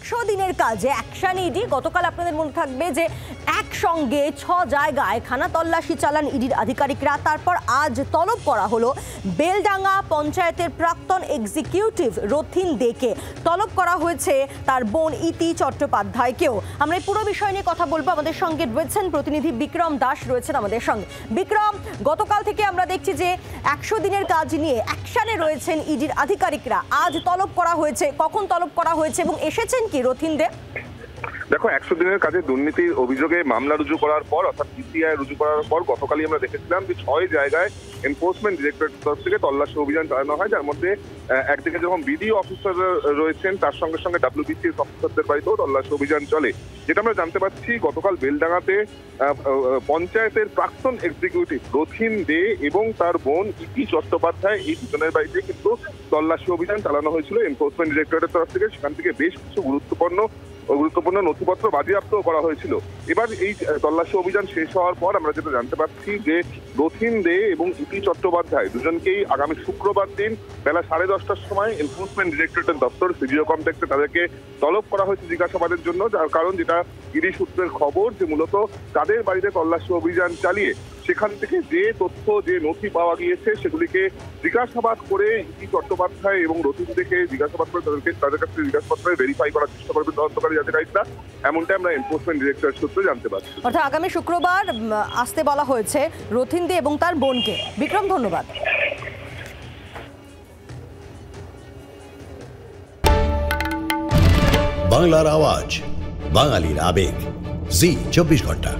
100 দিনের কাজে action ED. গতকাল আপনাদের মনে থাকবে যে একসঙ্গে 6 জায়গায় খানা তল্লাশি চালান ইডির আধিকারিকরা। তারপর আজ তলব করা হলো বেলডাঙ্গা পঞ্চায়েতের প্রাক্তন এক্সিকিউটিভ রথিন দেকে। তলব করা হয়েছে তার বোন ইতি চট্টোপাধ্যায়কেও। আমরা এই পুরো বিষয় নিয়ে কথা বলবো। আমাদের সঙ্গে রয়েছেন প্রতিনিধি বিক্রম দাস, রয়েছেন আমাদের সঙ্গে। বিক্রম, গতকাল থেকে আমরা দেখছি যে 100 দিনের কাজ নিয়ে অ্যাকশনে রয়েছেন ইডির আধিকারিকরা। আজ তলব করা হয়েছে, কখন তলব করা হয়েছে এবং এসেছেন কি রথিন দে? দেখো, 100 দিনের কাজে দুর্নীতির অভিযোগে মামলা রুজু করার পর, অর্থাৎ ইসিআই রুজু করার পর গতকালই আমরা দেখেছিলাম যে 6 জায়গায় এনফোর্সমেন্ট ডিরেক্টরেটের তরফ থেকে তল্লাশি অভিযান চালানো হয়, যার মধ্যে একদিকে যখন বিডিও অফিসার রয়েছেন তার সঙ্গে সঙ্গে ডাব্লিউবিসিএস অফিসারদের বাড়িতেও তল্লাশি অভিযান চলে। যেটা আমরা জানতে পারছি, গতকাল বেলডাঙ্গাতে পঞ্চায়েতের প্রাক্তন এক্সিকিউটিভ রথিন দে এবং তার বোন ইতি চট্টোপাধ্যায়, এই দুজনের বাড়িতে কিন্তু তল্লাশি অভিযান চালানো হয়েছিল এনফোর্সমেন্ট ডিরেক্টরেটের তরফ থেকে। সেখান থেকে বেশ কিছু গুরুত্বপূর্ণ নথিপত্র বাজেয়াপ্ত করা হয়েছিল। এবার এই তল্লাশি অভিযান শেষ হওয়ার পর আমরা যেটা জানতে পারছি যে রথিন দে এবং ইতি চট্টোপাধ্যায় দুজনকেই আগামী শুক্রবার দিন বেলা 10:30টার সময় এনফোর্সমেন্ট ডিরেক্টরেটের দপ্তর সিজিও কমপ্লেক্সে তাদেরকে তলব করা হয়েছে জিজ্ঞাসাবাদের জন্য। যার কারণ, যেটা ইডি সূত্রের খবর, যে মূলত তাদের বাড়িতে তল্লাশি অভিযান চালিয়ে সেখান থেকে যে তথ্য, যে নথি পাওয়া গিয়েছে সেগুলিকে জিজ্ঞাসাবাদ করে ইতি চট্টোপাধ্যায় এবং রথিন দেকে জিজ্ঞাসাবাদ করে তাদের কাছ থেকে জিজ্ঞাসাবাদ ভেরিফাই করার চেষ্টা করবে তদন্তকারী আধিকারিকরা। এমনটাই আমরা এনফোর্সমেন্ট ডিরেক্টরের সূত্রে জানতে পারছি। অর্থাৎ আগামী শুক্রবার আসতে বলা হয়েছে রথিন দে এবং তার বোনকে। বিক্রম, ধন্যবাদ। বাংলার আওয়াজ, বাঙালির আবেগ, জি 24 ঘন্টা।